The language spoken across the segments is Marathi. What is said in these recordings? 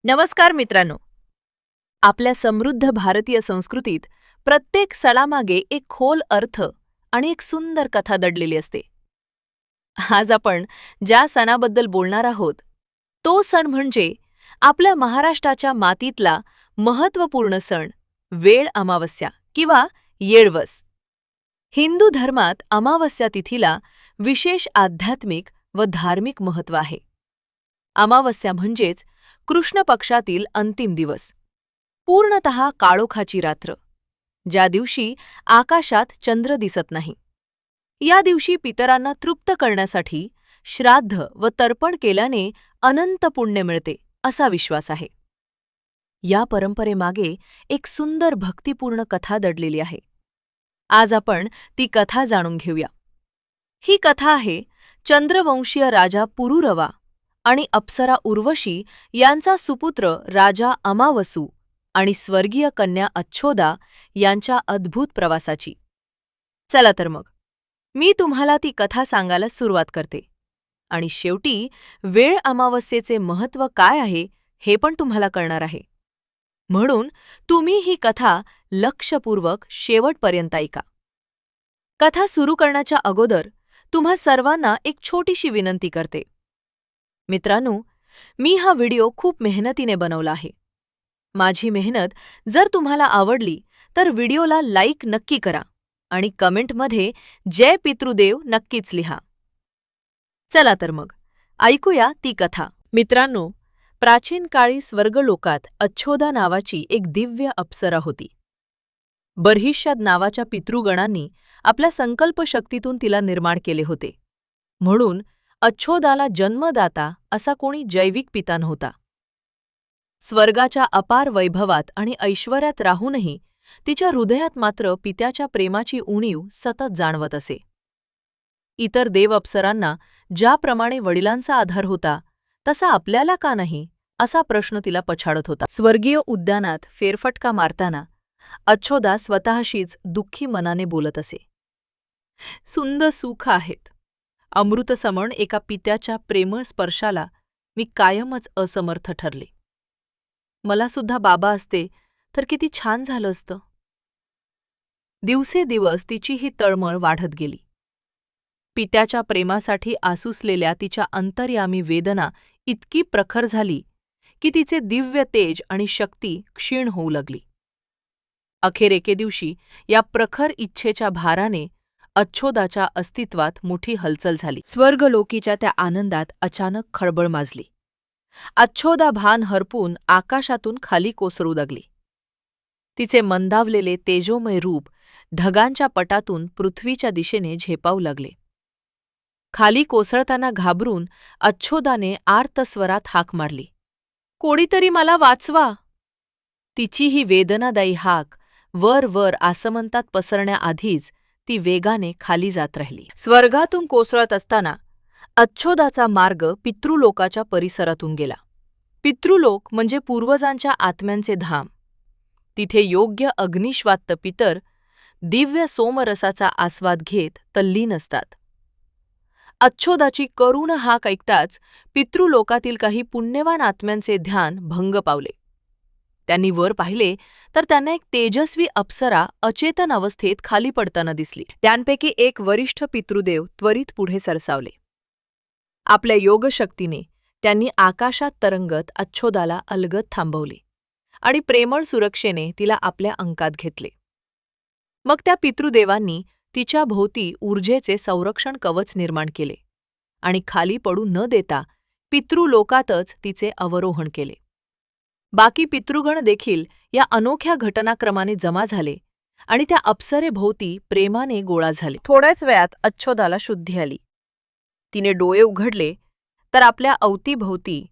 नमस्कार मित्रांनो. आपल्या समृद्ध भारतीय संस्कृतीत प्रत्येक सणामागे एक खोल अर्थ आणि एक सुंदर कथा दडलेली असते. आज आपण ज्या सणाबद्दल बोलणार आहोत, तो सण म्हणजे आपल्या महाराष्ट्राच्या मातीतला महत्त्वपूर्ण सण, वेळ अमावस्या किंवा येळवस. हिंदू धर्मात अमावस्या तिथीला विशेष आध्यात्मिक व धार्मिक महत्त्व आहे. अमावस्या म्हणजेच कृष्ण पक्षातील अंतिम दिवस, पूर्णतः काळोखाची रात्र, ज्या दिवशी आकाशात चंद्र दिसत नाही. या दिवशी पितरांना तृप्त करण्यासाठी श्राद्ध व तर्पण केल्याने अनंत पुण्य मिळते असा विश्वास आहे. या परंपरेमागे एक सुंदर भक्तिपूर्ण कथा दडलेली आहे. आज आपण ती कथा जाणून घेऊया. ही कथा आहे चंद्रवंशीय राजा पुरुरवा आणि अप्सरा उर्वशी यांचा सुपुत्र राजा अमावसू आणि स्वर्गीय कन्या अच्छोदा यांच्या अद्भुत प्रवासाची. चला तर मग मी तुम्हाला ती कथा सांगायला सुरुवात करते आणि शेवटी वेळ अमावस्येचे महत्त्व काय आहे हे पण तुम्हाला कळणार आहे. म्हणून तुम्ही ही कथा लक्षपूर्वक शेवटपर्यंत ऐका. कथा सुरू करण्याच्या अगोदर तुम्हा सर्वांना एक छोटीशी विनंती करते. मित्रांनो, मी हा व्हिडिओ खूप मेहनतीने बनवला आहे. माझी मेहनत जर तुम्हाला आवडली तर व्हिडिओला लाईक नक्की करा आणि कमेंटमध्ये जय पितृदेव नक्कीच लिहा. चला तर मग ऐकूया ती कथा. मित्रांनो, प्राचीन काळी स्वर्गलोकात अच्छोदा नावाची एक दिव्य अप्सरा होती. बर्हिष्यद नावाच्या पितृगणांनी आपल्या संकल्पशक्तीतून तिला निर्माण केले होते. म्हणून अच्छोदाला जन्मदाता असा कोणी जैविक पिता नव्हता. स्वर्गाच्या अपार वैभवात आणि ऐश्वर्यात राहूनही तिच्या हृदयात मात्र पित्याच्या प्रेमाची उणीव सतत जाणवत असे. इतर देव अप्सरांना ज्याप्रमाणे वडिलांचा आधार होता तसा आपल्याला का नाही असा प्रश्न तिला पछाडत होता. स्वर्गीय उद्यानात फेरफटका मारताना अच्छोदा स्वतःशीच दुःखी मनाने बोलत असे. सुंदर सुख आहेत. अमृतसमण एका पित्याच्या प्रेमळ स्पर्शाला मी कायमच असमर्थ ठरले. मला सुद्धा बाबा असते तर किती छान झालं असतं. दिवसेदिवस तिची ही तळमळ वाढत गेली. पित्याच्या प्रेमासाठी आसुसलेल्या तिच्या अंतर्यामी वेदना इतकी प्रखर झाली की तिचे दिव्य तेज आणि शक्ती क्षीण होऊ लागली. अखेर एके दिवशी या प्रखर इच्छेच्या भाराने अच्छोदाच्या अस्तित्वात मोठी हलचल झाली. स्वर्गलोकीच्या त्या आनंदात अचानक खळबळ माजली. अच्छोदा भान हरपून आकाशातून खाली कोसळू लागली. तिचे मंदावलेले तेजोमय रूप ढगांच्या पटातून पृथ्वीच्या दिशेने झेपावू लागले. खाली कोसळताना घाबरून अच्छोदाने आर्त स्वरात हाक मारली, कोणीतरी मला वाचवा. तिची ही वेदनादायी हाक वर वर आसमंतात पसरण्याआधीच ती वेगाने खाली जात राहिली. स्वर्गातून कोसळत असताना अच्छोदाचा मार्ग पितृलोकाच्या परिसरातून गेला. पितृलोक म्हणजे पूर्वजांच्या आत्म्यांचे धाम. तिथे योग्य अग्निश्वात्त पितर दिव्य सोमरसाचा आस्वाद घेत तल्लीन असतात. अच्छोदाची करुण हाक ऐकताच पितृलोकातील काही पुण्यवान आत्म्यांचे ध्यान भंग पावले. त्यांनी वर पाहिले तर त्यांना एक तेजस्वी अप्सरा अचेतन अवस्थेत खाली पडताना दिसली. त्यांपैकी एक वरिष्ठ पितृदेव त्वरित पुढे सरसावले. आपल्या योगशक्तीने त्यांनी आकाशात तरंगत अच्छोदाला अलगद थांबवले आणि प्रेमळ सुरक्षेने तिला आपल्या अंकात घेतले. मग त्या पितृदेवांनी तिच्या भोवती ऊर्जेचे संरक्षण कवच निर्माण केले आणि खाली पडू न देता पितृलोकातच तिचे अवरोहण केले. बाकी पितृगण देखील या अनोख्या घटनाक्रमाने जमा झाले आणि त्या अप्सरेभोवती प्रेमाने गोळा झाले. थोड्याच वेळात अच्छोदाला शुद्धी आली. तिने डोळे उघडले तर आपल्या अवतीभोवती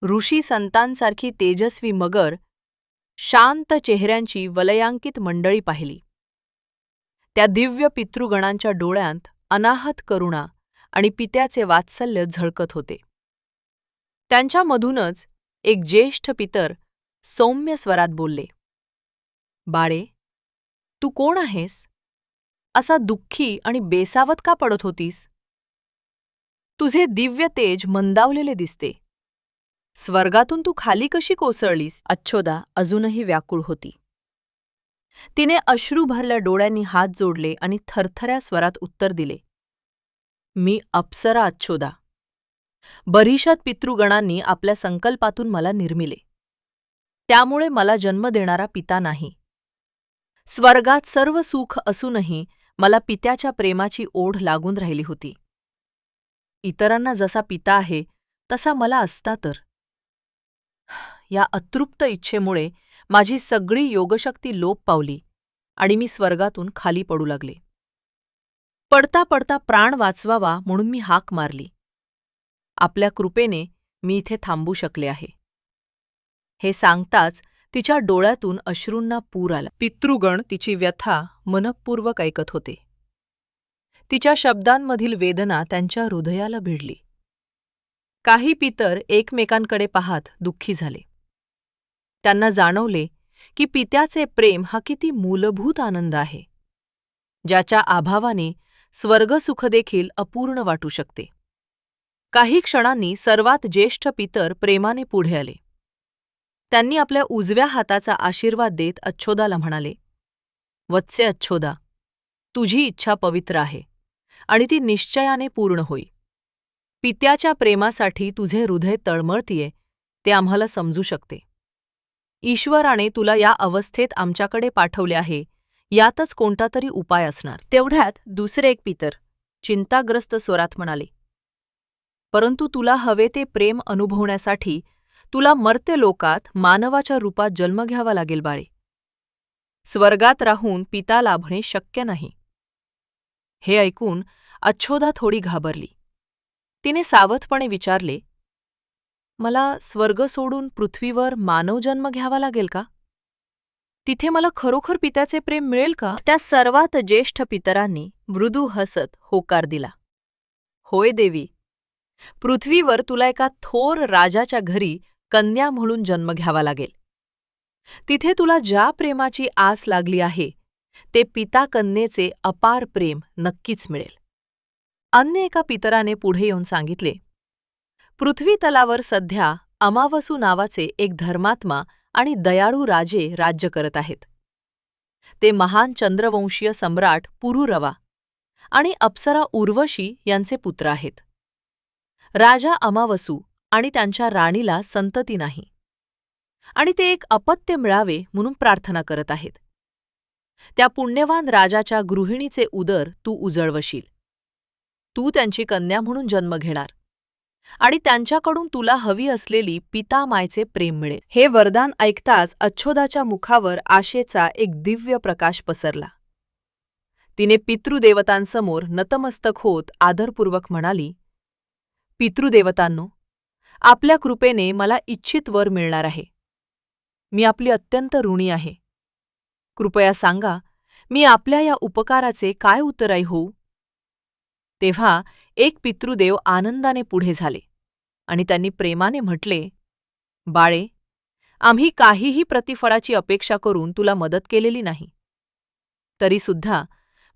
ऋषी संतांसारखी तेजस्वी मगर, शांत चेहऱ्यांची वलयांकित मंडळी पाहिली. त्या दिव्य पितृगणांच्या डोळ्यांत अनाहत करुणा आणि पित्याचे वात्सल्य झळकत होते. त्यांच्यामधूनच एक ज्येष्ठ पितर सौम्य स्वरात बोलले, बाळे, तू कोण आहेस? असा दुःखी आणि बेसावत का पडत होतीस? तुझे दिव्य तेज मंदावलेले दिसते. स्वर्गातून तू खाली कशी कोसळलीस? अच्छोदा अजूनही व्याकुळ होती. तिने अश्रू भरल्या डोळ्यांनी हात जोडले आणि थरथऱ्या स्वरात उत्तर दिले, मी अप्सरा अच्छोदा. बरीशात पितृगणांनी आपल्या संकल्पातून मला निर्मिले. त्यामुळे मला जन्म देणारा पिता नाही. स्वर्गात सर्व सुख असूनही मला पित्याच्या प्रेमाची ओढ लागून राहिली होती. इतरांना जसा पिता आहे तसा मला असता तर. या अतृप्त इच्छेमुळे माझी सगळी योगशक्ती लोप पावली आणि मी स्वर्गातून खाली पडू लागले. पडता पडता प्राण वाचवावा म्हणून मी हाक मारली. आपल्या कृपेने मी इथे थांबू शकले आहे. हे सांगताच तिच्या डोळ्यातून अश्रूंना पूर आला. पितृगण तिची व्यथा मनःपूर्वक ऐकत होते. तिच्या शब्दांमधील वेदना त्यांच्या हृदयाला भिडली. काही पितर एकमेकांकडे पाहत दुःखी झाले. त्यांना जाणवले की पित्याचे प्रेम हा किती मूलभूत आनंद आहे, ज्याच्या अभावाने स्वर्गसुखदेखील अपूर्ण वाटू शकते. काही क्षणांनी सर्वात ज्येष्ठ पितर प्रेमाने पुढे आले. त्यांनी आपल्या उजव्या हाताचा आशीर्वाद देत अच्छोदाला म्हणाले, वत्से अच्छोदा, तुझी इच्छा पवित्र आहे आणि ती निश्चयाने पूर्ण होईल. पित्याच्या प्रेमासाठी तुझे हृदय तळमळतीये ते आम्हाला समजू शकते. ईश्वराने तुला या अवस्थेत आमच्याकडे पाठवले आहे, यातच कोणता तरी उपाय असणार. तेवढ्यात दुसरे एक पितर चिंताग्रस्त स्वरात म्हणाले, परंतु तुला हवे ते प्रेम अनुभवण्यासाठी तुला मर्त्य लोकात मानवाच्या रूपात जन्म घ्यावा लागेल बाळे. स्वर्गात राहून पिता लाभणे शक्य नाही. हे ऐकून अच्छोदा थोडी घाबरली. तिने सावधपणे विचारले, मला स्वर्ग सोडून पृथ्वीवर मानवजन्म घ्यावा लागेल का? तिथे मला खरोखर पित्याचे प्रेम मिळेल का? त्या सर्वात ज्येष्ठ पितरांनी मृदू हसत होकार दिला. होय देवी, पृथ्वीवर तुला एका थोर राजाच्या घरी कन्या म्हणून जन्म घ्यावा लागेल. तिथे तुला ज्या प्रेमाची आस लागली आहे ते पिता कन्येचे अपार प्रेम नक्कीच मिळेल. अन्य एका पितराने पुढे येऊन सांगितले, पृथ्वी तलावर सध्या अमावसू नावाचे एक धर्मात्मा आणि दयाळू राजे राज्य करत आहेत. ते महान चंद्रवंशीय सम्राट पुरुरवा आणि अप्सरा उर्वशी यांचे पुत्र आहेत. राजा अमावसू आणि त्यांच्या राणीला संतती नाही आणि ते एक अपत्य मिळावे म्हणून प्रार्थना करत आहेत. त्या पुण्यवान राजाच्या गृहिणीचे उदर तू उजळवशील. तू त्यांची कन्या म्हणून जन्म घेणार आणि त्यांच्याकडून तुला हवी असलेली पिता मायचे प्रेम मिळेल. हे वरदान ऐकताच अच्छोदाच्या मुखावर आशेचा एक दिव्य प्रकाश पसरला. तिने पितृदेवतांसमोर नतमस्तक होत आदरपूर्वक म्हणाली, पितृदेवतांनो, आपल्या कृपेने मला इच्छित वर मिळणार आहे. मी आपली अत्यंत ऋणी आहे. कृपया सांगा, मी आपल्या या उपकाराचे काय उत्तराई होऊ? तेव्हा एक पितृदेव आनंदाने पुढे झाले आणि त्यांनी प्रेमाने म्हटले, बाळे, आम्ही काहीही प्रतिफळाची अपेक्षा करून तुला मदत केलेली नाही. तरीसुद्धा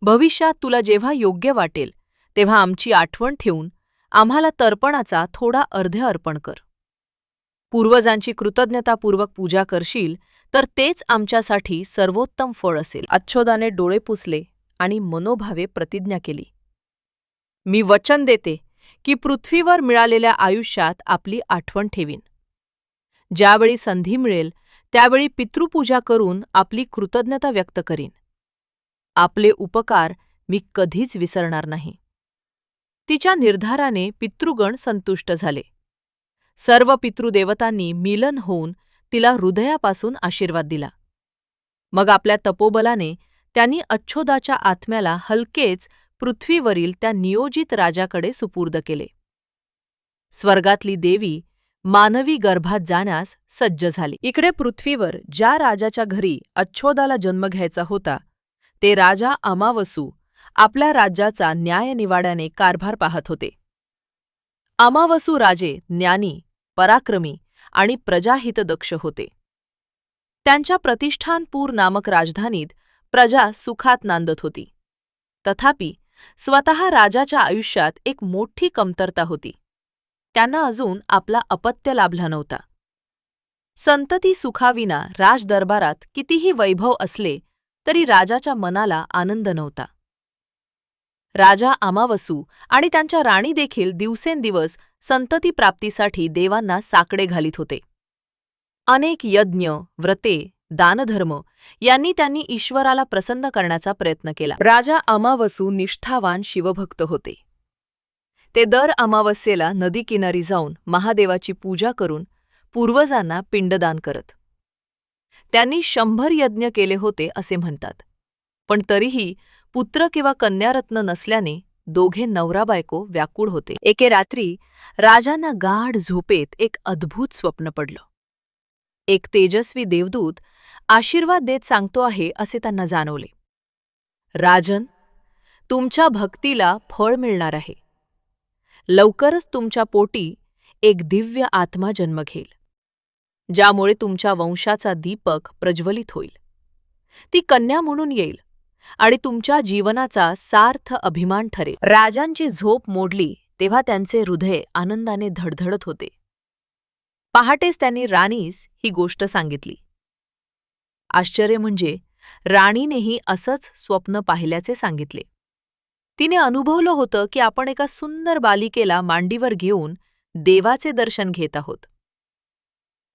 भविष्यात तुला जेव्हा योग्य वाटेल तेव्हा आमची आठवण ठेवून आम्हाला तर्पणाचा थोडा अर्ध्य अर्पण कर. पूर्वजांची कृतज्ञतापूर्वक पूजा करशील तर तेच आमच्यासाठी सर्वोत्तम फळ असेल. अच्छोदाने डोळे पुसले आणि मनोभावे प्रतिज्ञा केली, मी वचन देते की पृथ्वीवर मिळालेल्या आयुष्यात आपली आठवण ठेवीन. ज्यावेळी संधी मिळेल त्यावेळी पितृपूजा करून आपली कृतज्ञता व्यक्त करीन. आपले उपकार मी कधीच विसरणार नाही. तिच्या निर्धाराने पितृगण संतुष्ट झाले. सर्व पितृदेवतांनी मिलन होऊन तिला हृदयापासून आशीर्वाद दिला. मग आपल्या तपोबलाने त्यांनी अच्छोदाच्या आत्म्याला हलकेच पृथ्वीवरील त्या नियोजित राजाकडे सुपूर्द केले. स्वर्गातली देवी मानवी गर्भात जाण्यास सज्ज झाली. इकडे पृथ्वीवर ज्या राजाच्या घरी अच्छोदाला जन्म घ्यायचा होता ते राजा अमावसू आपल्या राज्याचा न्यायनिवाड्याने कारभार पाहत होते. अमावसू राजे ज्ञानी, पराक्रमी आणि प्रजाहितदक्ष होते. त्यांच्या प्रतिष्ठानपूर नामक राजधानीत प्रजा सुखात नांदत होती. तथापि स्वतः राजाच्या आयुष्यात एक मोठी कमतरता होती. त्यांना अजून आपला अपत्य लाभला नव्हता. संतती सुखाविना राजदरबारात कितीही वैभव असले तरी राजाच्या मनाला आनंद नव्हता. राजा अमावसू आणि त्यांच्या राणी देखील दिवसेंदिवस संतती प्राप्तीसाठी देवांना साकडे घालीत होते. अनेक यज्ञ, व्रते, दानधर्म यांनी त्यांनी ईश्वराला प्रसन्न करण्याचा प्रयत्न केला. राजा अमावसू निष्ठावान शिवभक्त होते. ते दर अमावस्येला नदीकिनारी जाऊन महादेवाची पूजा करून पूर्वजांना पिंडदान करत. त्यांनी 100 यज्ञ केले होते असे म्हणतात. पण तरीही पुत्र किंवा कन्यारत्न नसल्याने दोघे नवरा-बायको व्याकुळ होते. एके रात्री राजांना गाढ झोपेत एक अद्भुत स्वप्न पडलं. एक तेजस्वी देवदूत आशीर्वाद देत सांगतो आहे असे त्यांना जाणवले. राजन, तुमच्या भक्तीला फळ मिळणार आहे. लवकरच तुमच्या पोटी एक दिव्य आत्मा जन्म घेईल, ज्यामुळे तुमच्या वंशाचा दीपक प्रज्वलित होईल. ती कन्या म्हणून येईल आणि तुमच्या जीवनाचा सार्थ अभिमान ठरेल. राजांची झोप मोडली तेव्हा त्यांचे हृदय आनंदाने धडधडत होते. पहाटेच त्यांनी राणीस ही गोष्ट सांगितली. आश्चर्य म्हणजे राणीनेही असंच स्वप्न पाहिल्याचे सांगितले. तिने अनुभवलं होतं की आपण एका सुंदर बालिकेला मांडीवर घेऊन देवाचे दर्शन घेत आहोत.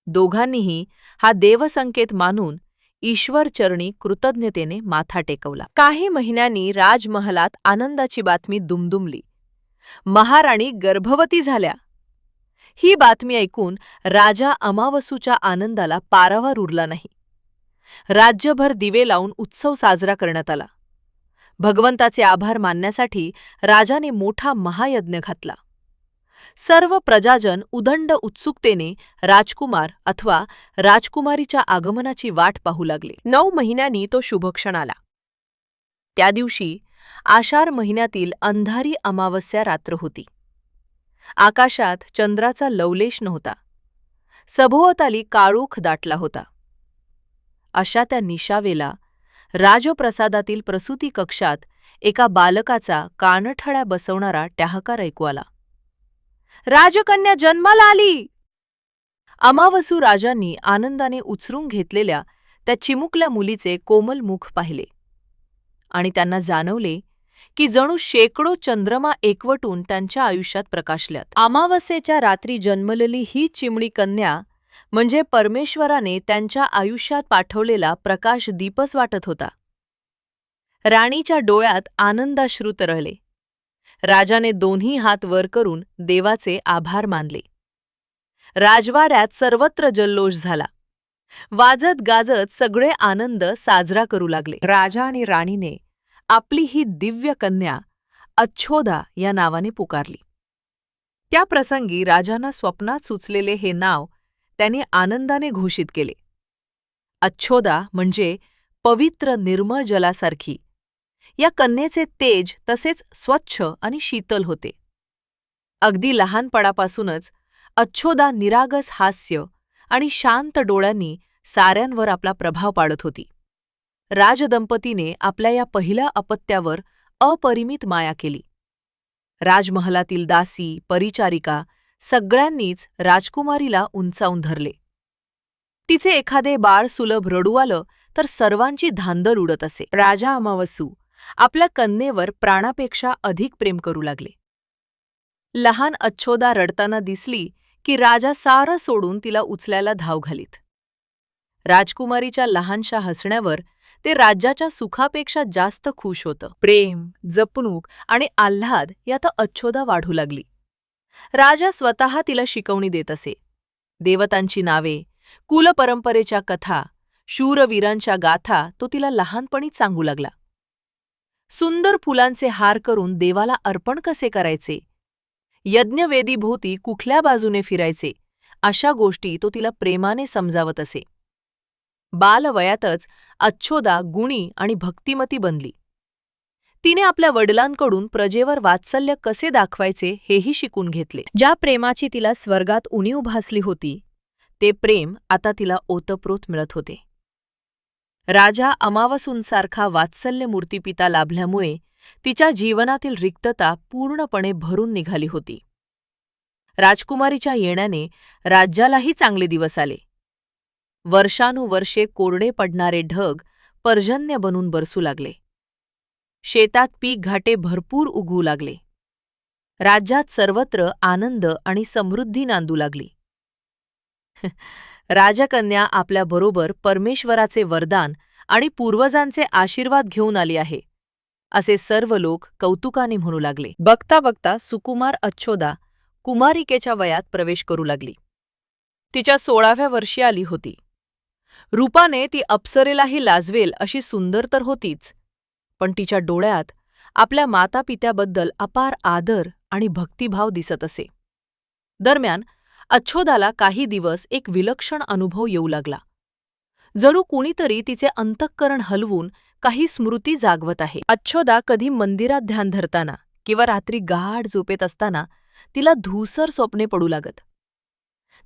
दोघांनीही हा देवसंकेत मानून ईश्वरचरणी कृतज्ञतेने माथा टेकवला. काही महिन्यांनी राजमहालात आनंदाची बातमी दुमदुमली. महाराणी गर्भवती झाल्या. ही बातमी ऐकून राजा अमावसूच्या आनंदाला पारावर उरला नाही. राज्यभर दिवे लावून उत्सव साजरा करण्यात आला. भगवंताचे आभार मानण्यासाठी राजाने मोठा महायज्ञ घातला. सर्व प्रजाजन उदंड उत्सुकतेने राजकुमार अथवा राजकुमारीच्या आगमनाची वाट पाहू लागले. 9 महिन्यांनी तो शुभक्षण आला. त्या दिवशी आषाढ महिन्यातील अंधारी अमावस्या रात्र होती. आकाशात चंद्राचा लवलेश नव्हता. सभोवताली काळोख दाटला होता. अशा त्या निशावेला राजप्रसादातील प्रसूती कक्षात एका बालकाचा कानठळ्या बसवणारा टहाकार ऐकू आला. राजकन्या जन्माला आली! अमावसू राजांनी आनंदाने उचरून घेतलेल्या त्या चिमुकल्या मुलीचे कोमल मुख पाहिले आणि त्यांना जाणवले की जणू शेकडो चंद्रमा एकवटून त्यांच्या आयुष्यात प्रकाशल्यात. अमावस्येच्या रात्री जन्मलेली ही चिमणी कन्या म्हणजे परमेश्वराने त्यांच्या आयुष्यात पाठवलेला प्रकाश दीपच वाटत होता. राणीच्या डोळ्यात आनंदाश्रू तरळले. राजाने दोन्ही हात वर करून देवाचे आभार मानले. राजवाड्यात सर्वत्र जल्लोष झाला. वाजत गाजत सगळे आनंद साजरा करू लागले. राजा आणि राणीने आपली ही दिव्य कन्या अच्छोदा या नावाने पुकारली. त्या प्रसंगी राजांना स्वप्नात सुचलेले हे नाव त्याने आनंदाने घोषित केले. अच्छोदा म्हणजे पवित्र निर्मळ जलासारखी. या कन्येचे तेज तसेच स्वच्छ आणि शीतल होते. अगदी लहानपणापासूनच अच्छोदा निरागस हास्य आणि शांत डोळ्यांनी साऱ्यांवर आपला प्रभाव पाडत होती. राजदंपतीने आपल्या या पहिल्या अपत्यावर अपरिमित माया केली. राजमहालातील दासी, परिचारिका सगळ्यांनीच राजकुमारीला उंचावून धरले. तिचे एखादे बाळ सुलभ रडू आलं तर सर्वांची धांदल उडत असे. राजा अमावसू आपल्या कन्येवर प्राणापेक्षा अधिक प्रेम करू लागले. लहान अच्छोदा रडताना दिसली की राजा सारं सोडून तिला उचलायला धाव घालीत. राजकुमारीच्या लहानशा हसण्यावर ते राज्याच्या सुखापेक्षा जास्त खुश होतं. प्रेम, जपणूक आणि आल्हाद यात अच्छोदा वाढू लागली. राजा स्वतः तिला शिकवणी देत असे. देवतांची नावे, कुलपरंपरेच्या कथा, शूरवीरांच्या गाथा तो तिला लहानपणीच सांगू लागला. सुंदर फुलांचे हार करून देवाला अर्पण कसे करायचे, यज्ञवेदीभोवती कुठल्या बाजूने फिरायचे, अशा गोष्टी तो तिला प्रेमाने समजावत असे. बालवयातच अच्छोदा गुणी आणि भक्तिमती बनली. तिने आपल्या वडिलांकडून प्रजेवर वात्सल्य कसे दाखवायचे हेही शिकून घेतले. ज्या प्रेमाची तिला स्वर्गात उणीव भासली होती, ते प्रेम आता तिला ओतप्रोत मिळत होते. राजा अमावसूंसारखा वात्सल्य मूर्तिपिता लाभल्यामुळे तिच्या जीवनातील रिक्तता पूर्णपणे भरून निघाली होती. राजकुमारीच्या येण्याने राज्यालाही चांगले दिवस आले. वर्षानुवर्षे कोरडे पडणारे ढग पर्जन्य बनून बरसू लागले. शेतात पीक घाटे भरपूर उगवू लागले. राज्यात सर्वत्र आनंद आणि समृद्धी नांदू लागली. राजकन्या आपल्याबरोबर परमेश्वराचे वरदान आणि पूर्वजांचे आशीर्वाद घेऊन आली आहे, असे सर्व लोक कौतुकाने म्हणू लागले. बघता बघता सुकुमार अच्छोदा कुमारिकेच्या वयात प्रवेश करू लागली. तिच्या 16व्या वर्षी आली होती. रूपाने ती अप्सरेलाही लाजवेल अशी सुंदर तर होतीच, पण तिच्या डोळ्यात आपल्या मातापित्याबद्दल अपार आदर आणि भक्तिभाव दिसत असे. दरम्यान अच्छोदाला काही दिवस एक विलक्षण अनुभव येऊ लागला. जणू कुणीतरी तिचे अंतःकरण हलवून काही स्मृती जागवत आहे. अच्छोदा कधी मंदिरात ध्यान धरताना किंवा रात्री गाढ झोपेत असताना तिला धूसर स्वप्ने पडू लागत.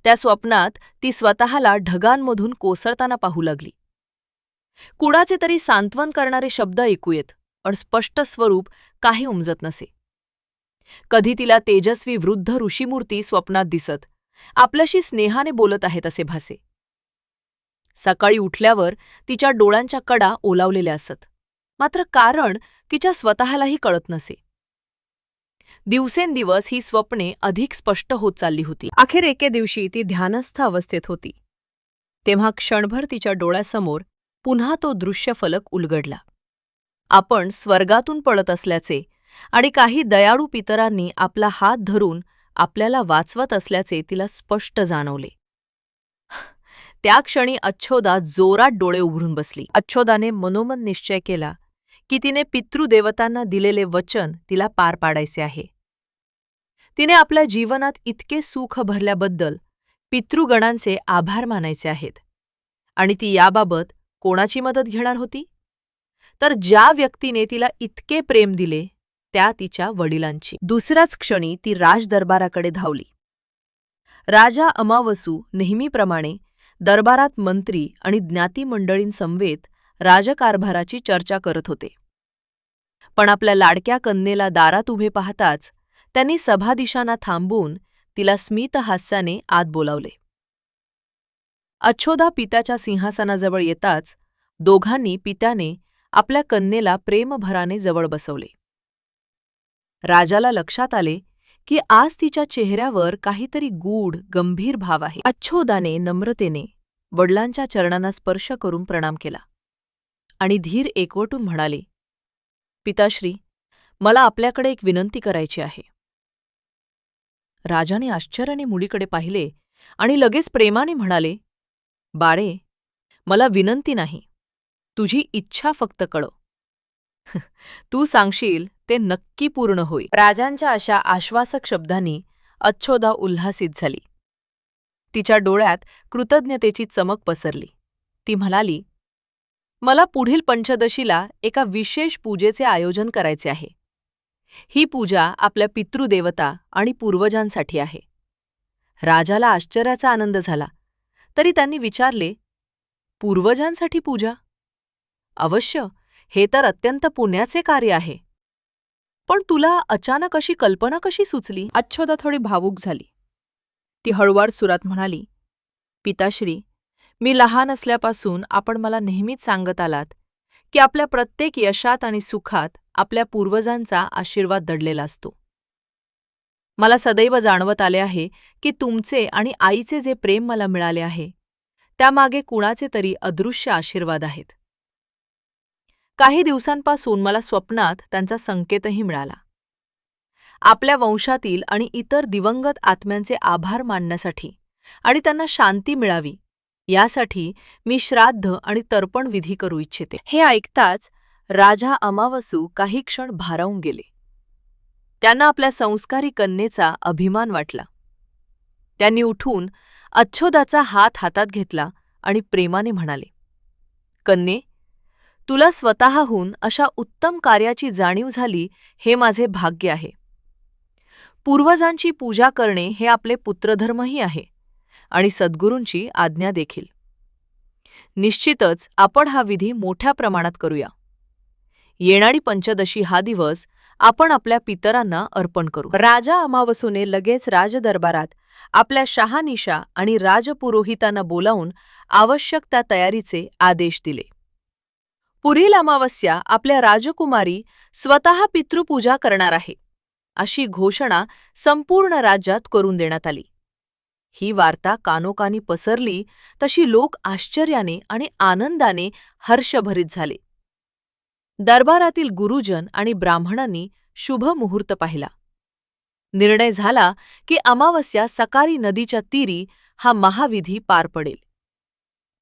त्या स्वप्नात ती स्वतःला ढगांमधून कोसळताना पाहू लागली. कुणाचे तरी सांत्वन करणारे शब्द ऐकू येत, पण स्पष्ट स्वरूप काही उमजत नसे. कधी तिला तेजस्वी वृद्ध ऋषीमूर्ती स्वप्नात दिसत आपल्याशी स्नेहाने बोलत आहेत असे भासे. सकाळी उठल्यावर तिच्या डोळ्यांच्या कडा ओलावलेल्या असत, मात्र कारण तिच्या स्वतःलाही कळत नसे. दिवसेंदिवस ही स्वप्ने अधिक स्पष्ट होत चालली होती. अखेर एके दिवशी ती ध्यानस्थ अवस्थेत होती. तेव्हा क्षणभर तिच्या डोळ्यासमोर पुन्हा तो दृश्यफलक उलगडला. आपण स्वर्गातून पळत असल्याचे आणि काही दयाळू पितरांनी आपला हात धरून आपल्याला वाचवत असल्याचे तिला स्पष्ट जाणवले. त्या क्षणी अच्छोदा जोरात डोळे उघडून बसली. अच्छोदाने मनोमन निश्चय केला की तिने पितृदेवतांना दिलेले वचन तिला पार पाडायचे आहे. तिने आपल्या जीवनात इतके सुख भरल्याबद्दल पितृगणांचे आभार मानायचे आहेत. आणि ती याबाबत कोणाची मदत घेणार होती? तर ज्या व्यक्तीने तिला इतके प्रेम दिले त्या तिच्या वडिलांची. दुसऱ्याच क्षणी ती राजदरबाराकडे धावली. राजा अमावसू नेहमीप्रमाणे दरबारात मंत्री आणि ज्ञातिमंडळींसमवेत राजकारभाराची चर्चा करत होते. पण आपल्या लाडक्या कन्येला दारात उभे पाहताच त्यांनी सभाधीशांना थांबवून तिला स्मितहास्याने आत बोलावले. अच्छोदा पित्याच्या सिंहासनाजवळ येताच दोघांनी पित्याने आपल्या कन्येला प्रेमभराने जवळ बसवले. राजाला लक्षात आले की आज तिच्या चेहऱ्यावर काहीतरी गूढ गंभीर भाव आहे. अच्छोदाने नम्रतेने वडिलांच्या चरणांना स्पर्श करून प्रणाम केला आणि धीर एकवटून म्हणाले, पिताश्री, मला आपल्याकडे एक विनंती करायची आहे. राजाने आश्चर्याने मुलीकडे पाहिले आणि लगेच प्रेमाने म्हणाले, बाळे, मला विनंती नाही, तुझी इच्छा फक्त कळव. तू सांगशील ते नक्की पूर्ण होईल. राजांच्या अशा आश्वासक शब्दांनी अच्छोदा उल्हासित झाली. तिच्या डोळ्यात कृतज्ञतेची चमक पसरली. ती म्हणाली, मला पुढील पंचदशीला एका विशेष पूजेचे आयोजन करायचे आहे. ही पूजा आपल्या पितृदेवता आणि पूर्वजांसाठी आहे. राजाला आश्चर्याचा आनंद झाला, तरी त्यांनी विचारले, पूर्वजांसाठी पूजा? अवश्य, हे तर अत्यंत पुण्याचे कार्य आहे. पण तुला अचानक अशी कल्पना कशी सुचली? अच्छोदा थोडी भावूक झाली. ती हळुवार सुरात म्हणाली, पिताश्री, मी लहान असल्यापासून आपण मला नेहमीच सांगत आलात की आपल्या प्रत्येक यशात आणि सुखात आपल्या पूर्वजांचा आशीर्वाद दडलेला असतो. मला सदैव जाणवत आले आहे की तुमचे आणि आईचे जे प्रेम मला मिळाले आहे त्यामागे कुणाचे तरी अदृश्य आशीर्वाद आहेत. काही दिवसांपासून मला स्वप्नात त्यांचा संकेतही मिळाला. आपल्या वंशातील आणि इतर दिवंगत आत्म्यांचे आभार मानण्यासाठी आणि त्यांना शांती मिळावी यासाठी मी श्राद्ध आणि तर्पण विधी करू इच्छिते. हे ऐकताच राजा अमावसू काही क्षण भारावून गेले. त्यांना आपल्या संस्कारी कन्येचा अभिमान वाटला. त्यांनी उठून अच्छोदाचा हात हातात घेतला आणि प्रेमाने म्हणाले, कन्ये, तुला स्वतःहून अशा उत्तम कार्याची जाणीव झाली हे माझे भाग्य आहे. पूर्वजांची पूजा करणे हे आपले पुत्रधर्मही आहे आणि सद्गुरूंची आज्ञा देखील. निश्चितच आपण हा विधी मोठ्या प्रमाणात करूया. येणारी पंचदशी हा दिवस आपण आपल्या पितरांना अर्पण करू. राजा अमावसूने लगेच राजदरबारात आपल्या शहानिशा आणि राजपुरोहितांना बोलावून आवश्यक त्या तयारीचे आदेश दिले. पुढील अमावस्या आपल्या राजकुमारी स्वतः पितृपूजा करणार आहे, अशी घोषणा संपूर्ण राज्यात करून देण्यात आली. ही वार्ता कानोकानी पसरली तशी लोक आश्चर्याने आणि आनंदाने हर्षभरित झाले. दरबारातील गुरुजन आणि ब्राह्मणांनी शुभ मुहूर्त पाहिला. निर्णय झाला की अमावस्या सकाळी नदीच्या तीरी हा महाविधी पार पडेल.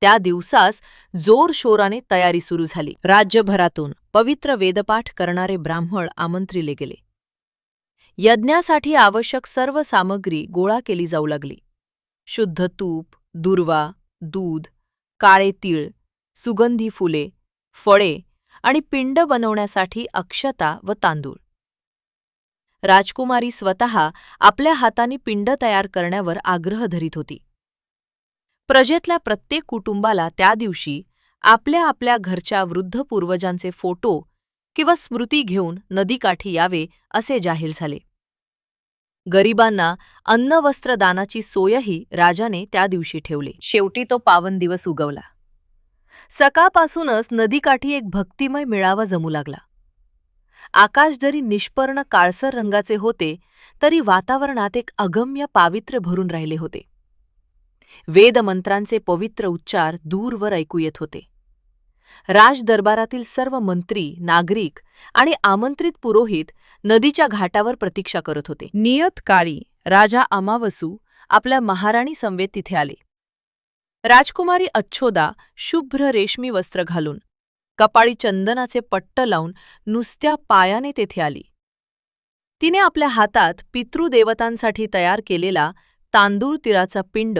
त्या दिवसास जोरशोराने तयारी सुरू झाली. राज्यभरातून पवित्र वेदपाठ करणारे ब्राह्मण आमंत्रिले गेले. यज्ञासाठी आवश्यक सर्व सामग्री गोळा केली जाऊ लागली. शुद्ध तूप, दुर्वा, दूध, काळे तीळ, सुगंधी फुले, फळे आणि पिंड बनवण्यासाठी अक्षता व तांदूळ. राजकुमारी स्वतः आपल्या हाताने पिंड तयार करण्यावर आग्रह धरीत होती. प्रजेतल्या प्रत्येक कुटुंबाला त्या दिवशी आपल्या आपल्या घरच्या वृद्ध पूर्वजांचे फोटो किंवा स्मृती घेऊन नदीकाठी यावे असे जाहीर झाले. गरिबांना अन्न-वस्त्रदानाची सोयही राजाने त्या दिवशी ठेवली. शेवटी तो पावन दिवस उगवला. सकाळपासूनच नदीकाठी एक भक्तिमय मेळावा जमू लागला. आकाश जरी निष्पर्ण काळसर रंगाचे होते तरी वातावरणात एक अगम्य पावित्र्य भरून राहिले होते. वेदमंत्रांचे पवित्र उच्चार दूरवर ऐकू येत होते. राजदरबारातील सर्व मंत्री, नागरिक आणि आमंत्रित पुरोहित नदीच्या घाटावर प्रतीक्षा करत होते. नियत काळी राजा अमावसू आपल्या महाराणी समवेत तिथे आले. राजकुमारी अच्छोदा शुभ्र रेशमी वस्त्र घालून, कपाळी चंदनाचे पट्ट लावून नुसत्या पायाने तेथे आली. तिने आपल्या हातात पितृदेवतांसाठी तयार केलेला तांदूळ तिळाचा पिंड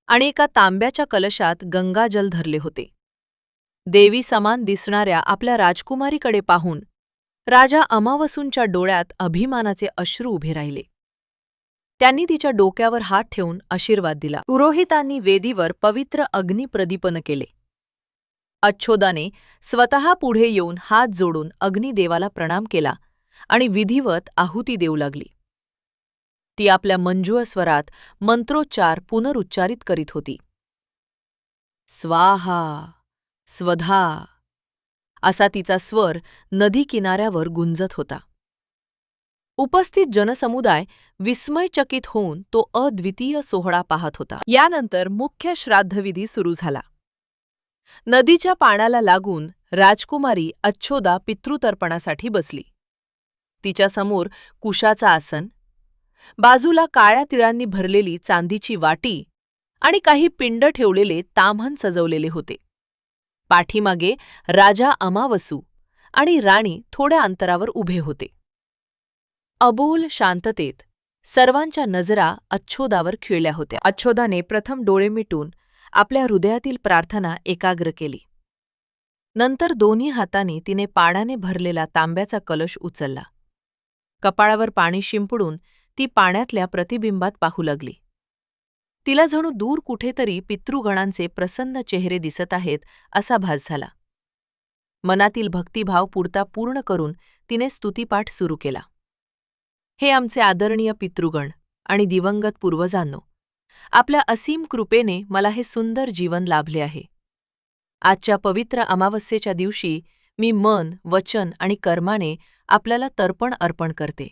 आणि एका तांब्याच्या कलशात गंगाजल धरले होते. देवी समान दिसणाऱ्या आपल्या राजकुमारीकडे पाहून राजा अमावसूंच्या डोळ्यात अभिमानाचे अश्रू उभे राहिले. त्यांनी तिच्या डोक्यावर हात ठेवून आशीर्वाद दिला. पुरोहितांनी वेदीवर पवित्र अग्निप्रदीपन केले. अच्छोदाने स्वतः पुढे येऊन हात जोडून अग्निदेवाला प्रणाम केला आणि विधिवत आहुती देऊ लागली. ती आपल्या मंजुळ स्वरात मंत्रोच्चार पुनरुच्चारित करीत होती. स्वाहा, स्वधा असा तिचा स्वर नदी किनाऱ्यावर गुंजत होता. उपस्थित जनसमुदाय विस्मयचकित होऊन तो अद्वितीय सोहळा पाहत होता. यानंतर मुख्य श्राद्धविधी सुरू झाला. नदीच्या पाण्याला लागून राजकुमारी अच्छोदा पितृतर्पणासाठी बसली. तिच्यासमोर कुशाचा आसन, बाजूला काळ्या तिळांनी भरलेली चांदीची वाटी आणि काही पिंड ठेवलेले ताम्हण सजवलेले होते. पाठीमागे राजा अमावसू आणि राणी थोड्या अंतरावर उभे होते. अबोल शांततेत सर्वांच्या नजरा अच्छोदावर खिळल्या होत्या. अच्छोदाने प्रथम डोळे मिटून आपल्या हृदयातील प्रार्थना एकाग्र केली. नंतर दोन्ही हातांनी तिने पाण्याने भरलेला तांब्याचा कलश उचलला. कपाळावर पाणी शिंपडून ती पाण्यातल्या प्रतिबिंबात पाहू लागली. तिला जणू दूर कुठेतरी पितृगणांचे प्रसन्न चेहरे दिसत आहेत असा भास झाला. मनातील भक्तिभाव पुरता पूर्ण करून तिने स्तुतिपाठ सुरू केला. हे आमचे आदरणीय पितृगण आणि दिवंगत पूर्वजांनो, आपल्या असीम कृपेने मला हे सुंदर जीवन लाभले आहे. आजच्या पवित्र अमावस्येच्या दिवशी मी मन, वचन आणि कर्माने आपल्याला तर्पण अर्पण करते.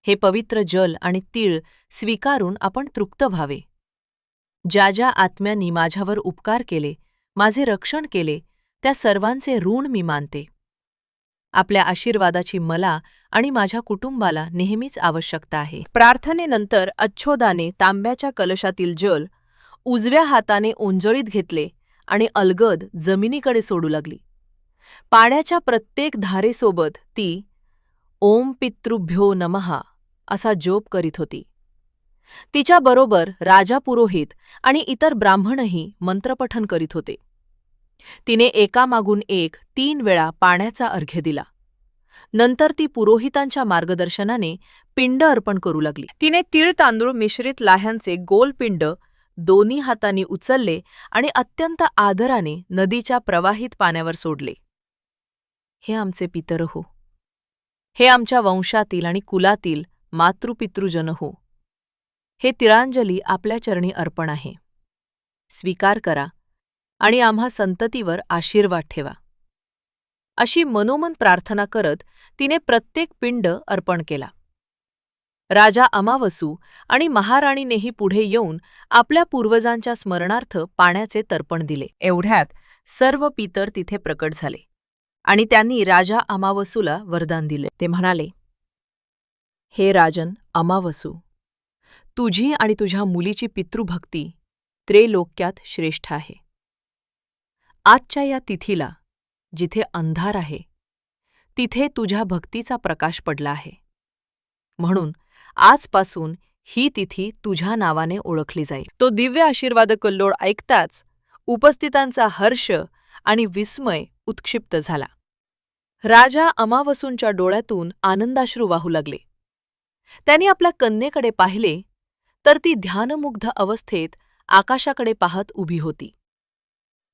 हे पवित्र जल आणि तीळ स्वीकारून आपण तृप्त व्हावे. ज्या ज्या आत्म्यांनी माझ्यावर उपकार केले, माझे रक्षण केले, त्या सर्वांचे ऋण मी मानते. आपल्या आशीर्वादाची मला आणि माझ्या कुटुंबाला नेहमीच आवश्यकता आहे. प्रार्थनेनंतर अच्छोदाने तांब्याच्या कलशातील जल उजव्या हाताने ओंजळीत घेतले आणि अलगद जमिनीकडे सोडू लागली. पाण्याच्या प्रत्येक धारेसोबत ती ओम पितृभ्यो नमः असा जोप करीत होती. तिच्याबरोबर राजा पुरोहित आणि इतर ब्राह्मणही मंत्रपठन करीत होते. तिने एकामागून एक 3 वेळा पाण्याचा अर्घ्य दिला. नंतर ती पुरोहितांच्या मार्गदर्शनाने पिंड अर्पण करू लागली. तिने तीळ तांदूळ मिश्रित लाह्यांचे गोल पिंड दोन्ही हातांनी उचलले आणि अत्यंत आदराने नदीच्या प्रवाहित पाण्यावर सोडले. हे आमचे पितर हो, हे आमच्या वंशातील आणि कुलातील मातृपितृजन हो. हे तिळांजली आपल्या चरणी अर्पण आहे. स्वीकार करा आणि आम्हा संततीवर आशीर्वाद ठेवा. अशी मनोमन प्रार्थना करत तिने प्रत्येक पिंड अर्पण केला. राजा अमावसू आणि महाराणीनेही पुढे येऊन आपल्या पूर्वजांच्या स्मरणार्थ पाण्याचे तर्पण दिले. एवढ्यात सर्व पितर तिथे प्रकट झाले आणि त्यांनी राजा अमावसूला वरदान दिले. ते म्हणाले, हे राजन अमावसू, तुझी आणि तुझ्या मुलीची पितृभक्ती त्रैलोक्यात श्रेष्ठ आहे. आजच्या या तिथीला जिथे अंधार आहे तिथे तुझ्या भक्तीचा प्रकाश पडला आहे. म्हणून आजपासून ही तिथी तुझ्या नावाने ओळखली जाईल. तो दिव्य आशीर्वाद कल्लोळ ऐकताच उपस्थितांचा हर्ष आणि विस्मय उत्क्षिप्त झाला. राजा अमावसूंच्या डोळ्यातून आनंदाश्रू वाहू लागले. त्यांनी आपल्या कन्येकडे पाहिले तर ती ध्यानमुग्ध अवस्थेत आकाशाकडे पाहत उभी होती.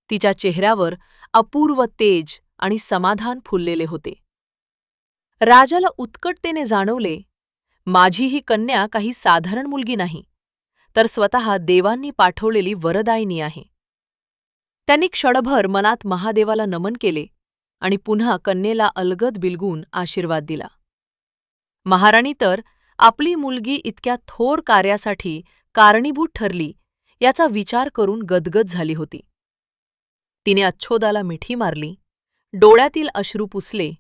तिच्या चेहऱ्यावर अपूर्व तेज आणि समाधान फुललेले होते. राजाला उत्कटतेने जाणवले, माझी ही कन्या काही साधारण मुलगी नाही, तर स्वतः देवांनी पाठवलेली वरदायिनी आहे. त्यांनी क्षणभर मनात महादेवाला नमन केले आणि पुन्हा कन्येला अलगद बिलगून आशीर्वाद दिला. महाराणी तर आपली मुलगी इतक्या थोर कार्यासाठी कारणीभूत ठरली याचा विचार करून गदगद झाली होती. तिने अच्छोदाला मिठी मारली, डोळ्यातील अश्रू पुसले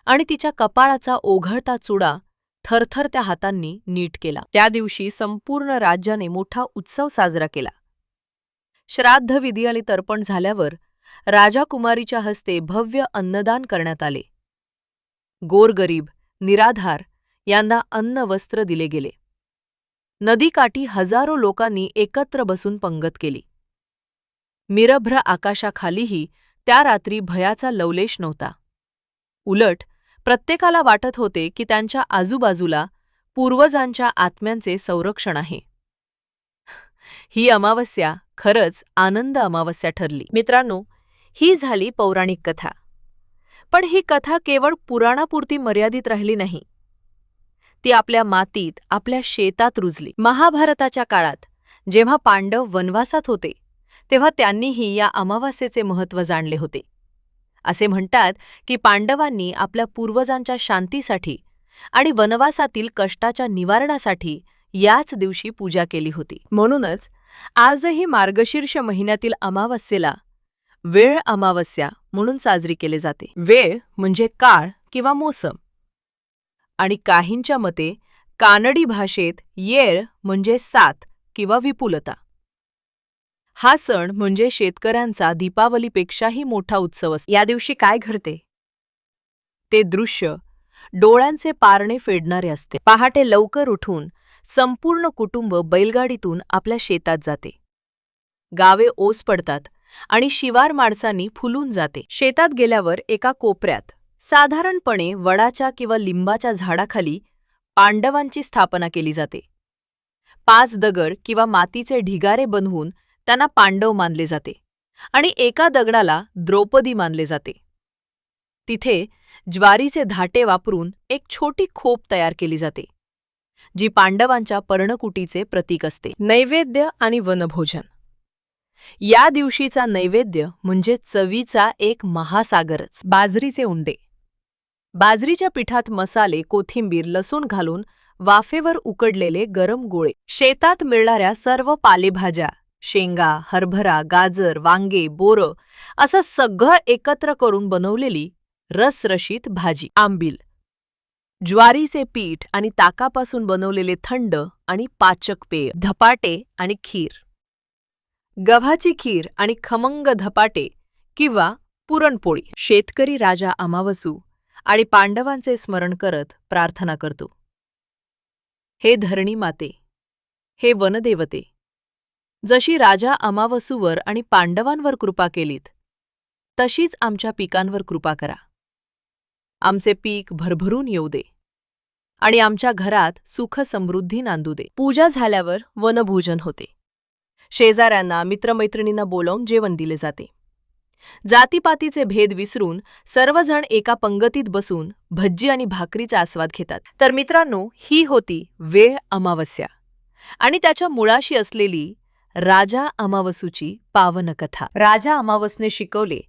आणि तिच्या कपाळाचा ओघळता चुडा थरथरत्या हातांनी नीट केला. त्या दिवशी संपूर्ण राज्याने मोठा उत्सव साजरा केला. श्राद्धविधी आणि तर्पण झाल्यावर राजाकुमारीच्या हस्ते भव्य अन्नदान करण्यात आले. गोरगरीब, निराधार यांना अन्न वस्त्र दिले गेले. नदीकाठी हजारो लोकांनी एकत्र बसून पंगत केली. मिरभ्र आकाशाखालीही त्या रात्री भयाचा लवलेश नव्हता. उलट प्रत्येकाला वाटत होते की त्यांच्या आजूबाजूला पूर्वजांच्या आत्म्यांचे संरक्षण आहे. ही अमावस्या खरंच आनंद अमावस्या ठरली. मित्रांनो, ही झाली पौराणिक कथा. पण ही कथा केवळ पुराणापुरती मर्यादित राहिली नाही. ती आपल्या मातीत, आपल्या शेतात रुजली. महाभारताच्या काळात जेव्हा पांडव वनवासात होते तेव्हा त्यांनीही या अमावास्येचे महत्त्व जाणले होते. असे म्हणतात की पांडवांनी आपल्या पूर्वजांच्या शांतीसाठी आणि वनवासातील कष्टाच्या निवारणासाठी याच दिवशी पूजा केली होती. म्हणूनच आजही मार्गशीर्ष महिन्यातील अमावस्येला वेळ अमावस्या म्हणून साजरी केली जाते. वेळ म्हणजे काळ किंवा मोसम, आणि काहींच्या मते कानडी भाषेत येळ म्हणजे साथ किंवा विपुलता. हा सण म्हणजे शेतकऱ्यांचा दीपावलीपेक्षाही मोठा उत्सव असतो. या दिवशी काय घडते ते दृश्य डोळ्यांचे पारणे फेडणारे असते. पहाटे लवकर उठून संपूर्ण कुटुंब बैलगाडीतून आपल्या शेतात जाते. गावे ओस पडतात आणि शिवार माणसांनी फुलून जाते. शेतात गेल्यावर एका कोपऱ्यात साधारणपणे वडाच्या किंवा लिंबाच्या झाडाखाली पांडवांची स्थापना केली जाते. 5 दगड किंवा मातीचे ढिगारे बनवून त्यांना पांडव मानले जाते आणि एका दगडाला द्रौपदी मानले जाते. तिथे ज्वारीचे धाटे वापरून एक छोटी खोप तयार केली जाते, जी पांडवांच्या पर्णकुटीचे प्रतीक असते. नैवेद्य आणि वनभोजन. या दिवशीचा नैवेद्य म्हणजे चवीचा एक महासागरच. बाजरीचे उंडे. बाजरीच्या पिठात मसाले, कोथिंबीर, लसूण घालून वाफेवर उकडलेले गरम गोळे. शेतात मिळणाऱ्या सर्व पालेभाज्या, शेंगा, हरभरा, गाजर, वांगे, बोरं असं सगळं एकत्र करून बनवलेली रसरशीत भाजी. आंबील. ज्वारीचे पीठ आणि ताकापासून बनवलेले थंड आणि पाचक पेय. धपाटे आणि खीर. गव्हाची खीर आणि खमंग धपाटे किंवा पुरणपोळी. शेतकरी राजा अमावसू आणि पांडवांचे स्मरण करत प्रार्थना करतो. हे धरणी माते, हे वनदेवते, जशी राजा अमावसूवर आणि पांडवांवर कृपा केलीत तशीच आमच्या पिकांवर कृपा करा. आमचे पीक भरभरून येऊ दे आणि आमच्या घरात सुख समृद्धी नांदू दे. पूजा झाल्यावर वनभोजन होते. शेजाऱ्यांना, मित्रमैत्रिणींना बोलावून जेवण दिले जाते. जातीपातीचे भेद विसरून सर्वजण एका पंगतीत बसून भज्जी आणि भाकरीचा आस्वाद घेतात. तर मित्रांनो, ही होती वेळ अमावस्या आणि त्याच्या मुळाशी असलेली राजा अमावसूची पावन कथा. राजा अमावसने शिकवले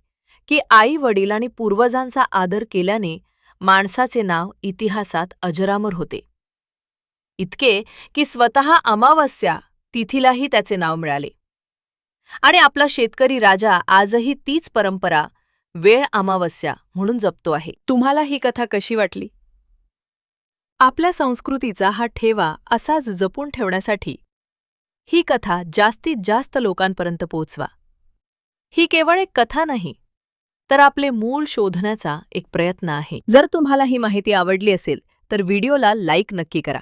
की आई वडील आणि पूर्वजांचा आदर केल्याने माणसाचे नाव इतिहासात अजरामर होते. इतके की स्वतः अमावस्या तिथीलाही त्याचे नाव मिळाले. आणि आपला शेतकरी राजा आजही तीच परंपरा वेळ अमावस्या म्हणून जपतो आहे. तुम्हाला ही कथा कशी वाटली? आपल्या संस्कृतीचा हा ठेवा असाच जपून ठेवण्यासाठी ही कथा जास्तीत जास्त लोकांपर्यंत पोहोचवा. ही केवळ एक कथा नाही, तर आपले मूळ शोधण्याचा एक प्रयत्न आहे. जर तुम्हाला ही माहिती आवडली असेल तर व्हिडिओला लाईक नक्की करा.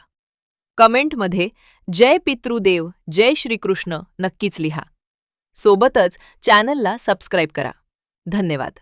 कमेंटमध्ये जय पितृदेव जय श्रीकृष्ण नक्कीच लिहा. सोबतच चॅनलला सबस्क्राईब करा. धन्यवाद.